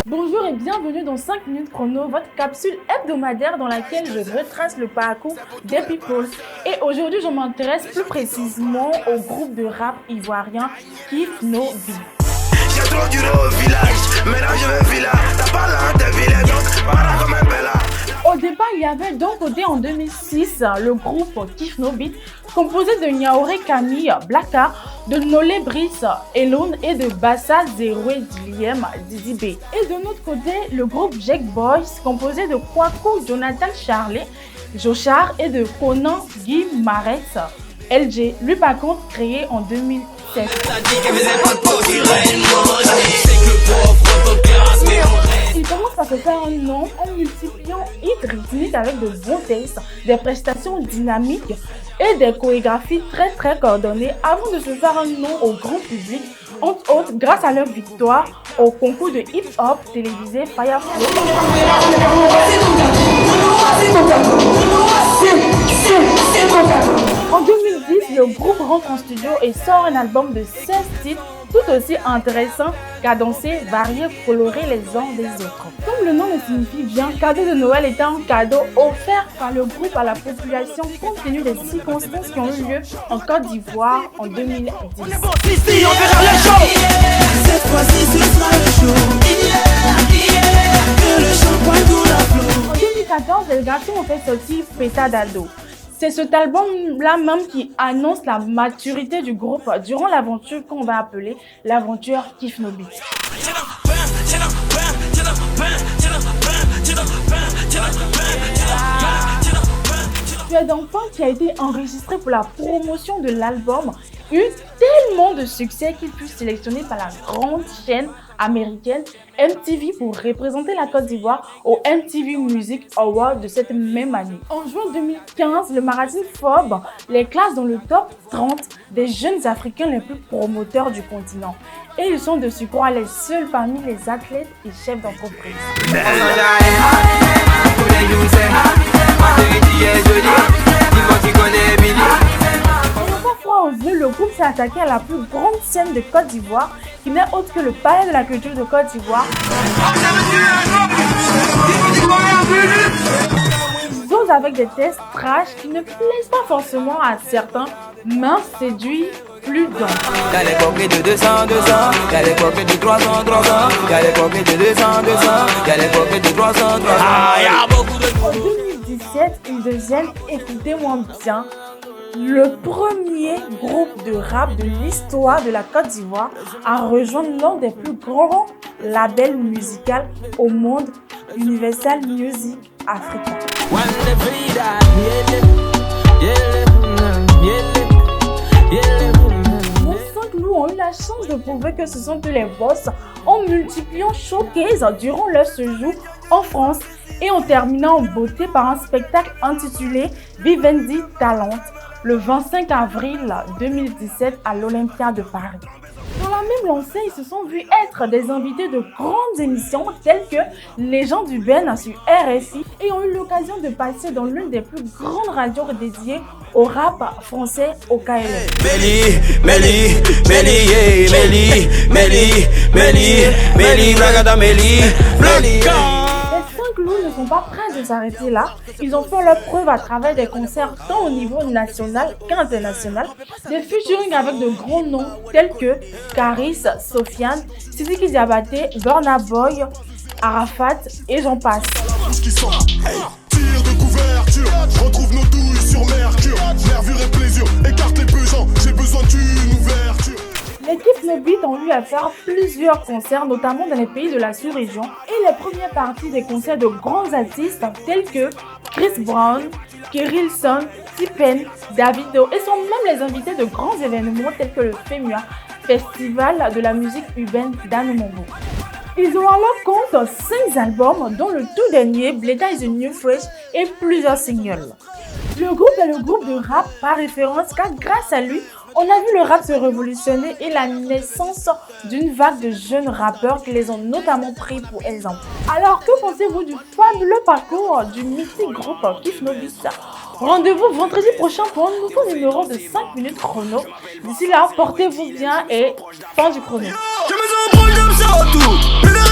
Bonjour et bienvenue dans 5 minutes chrono, votre capsule hebdomadaire dans laquelle je retrace le parcours des people. Et aujourd'hui, je m'intéresse plus précisément au groupe de rap ivoirien Kif No Bi. J'ai trop duré au village, maintenant je veux villa. T'as pas l'air de village, donc para comme un bella. Au départ, il y avait d'un côté en 2006 le groupe Kif No Beat, composé de Niaouré Camille Blaka, de Nolé Brice Elone et de Bassa Zeroué Diliem Dizibé. Et de notre côté, le groupe Jack Boys, composé de Kwaku Jonathan Charlet, Jochar et de Conan Guy Marès LG. Lui par contre, créé en 2007. Il commence à se faire un nom en multipliant hits rythmiques avec de bons textes, des prestations dynamiques et des chorégraphies très coordonnées avant de se faire un nom au grand public, entre autres grâce à leur victoire au concours de hip-hop télévisé Fireflow. En 2010, le groupe rentre en studio et sort un album de 16 titres tout aussi intéressants, cadencés, variés, colorés les uns des autres. Comme le nom le signifie bien, cadeau de Noël est un cadeau offert par le groupe à la population compte tenu des circonstances qui ont eu lieu en Côte d'Ivoire en 2010. Cette fois-ci ce sera le show. Que le champagne coule à flot. En 2014, les garçons ont fait sortir Pétadado. C'est cet album-là même qui annonce la maturité du groupe durant l'aventure qu'on va appeler l'aventure Kif No Beat. Tu es d'enfant qui a été enregistré pour la promotion de l'album, eut tellement de succès qu'il fut sélectionné par la grande chaîne américaine MTV pour représenter la Côte d'Ivoire au MTV Music Award de cette même année. En juin 2015, le magazine Forbes les classe dans le top 30 des jeunes Africains les plus promoteurs du continent. Et ils sont de surcroît les seuls parmi les athlètes et chefs d'entreprise. Aux yeux, le groupe s'est attaqué à la plus grande scène de Côte d'Ivoire, qui n'est autre que le palais de la culture de Côte d'Ivoire. Ils osent avec des tests trash qui ne plaisent pas forcément à certains, mais séduit plus d'un. Y'a les coquets de 200, y'a les coquets de 300, y'a les coquets de 200, y'a les coquets de 300, y'a beaucoup de... En 2017, ils deviennent, écoutez-moi bien, le premier groupe de rap de l'histoire de la Côte d'Ivoire à rejoindre l'un des plus grands labels musicaux au monde, Universal Music Africa. Nos 5 loups ont eu la chance de prouver que ce sont eux les boss en multipliant showcase durant leur séjour en France et en terminant en beauté par un spectacle intitulé Vivendi Talent le 25 avril 2017 à l'Olympia de Paris. Dans la même lancée, ils se sont vus être des invités de grandes émissions telles que Les gens du Ben sur RFI et ont eu l'occasion de passer dans l'une des plus grandes radios dédiées au rap français au KLM. Les 5 loups ne sont pas prêts de s'arrêter là. Ils ont fait leur preuve à travers des concerts tant au niveau national qu'international, des featuring avec de grands noms tels que Caris, Sofiane, Sidiki Diabaté, Burna Boy, Arafat et j'en passe. Tire de couverture, je retrouve nos douilles sur Mercure. Nervure et plaisir, écarte les pesants, j'ai besoin d'une ouverture. L'équipe No Beat ont eu à faire plusieurs concerts, notamment dans les pays de la sous-région, et les premières parties des concerts de grands artistes tels que Chris Brown, Kerilson, T-Pain, Davido, et sont même les invités de grands événements tels que le FEMUA, Festival de la musique urbaine d'Anoumombo. Ils ont à leur compte 5 albums, dont le tout dernier, Bleda is a New Fresh, et plusieurs singles. Le groupe est le groupe de rap par référence car grâce à lui, on a vu le rap se révolutionner et la naissance d'une vague de jeunes rappeurs qui les ont notamment pris pour exemple. Alors que pensez-vous du fabuleux parcours du mythique groupe Kif No Beat? Rendez-vous vendredi prochain pour un nouveau numéro de 5 minutes chrono. D'ici là, portez-vous bien et fin du chrono. Je me sens proche comme ça, tout.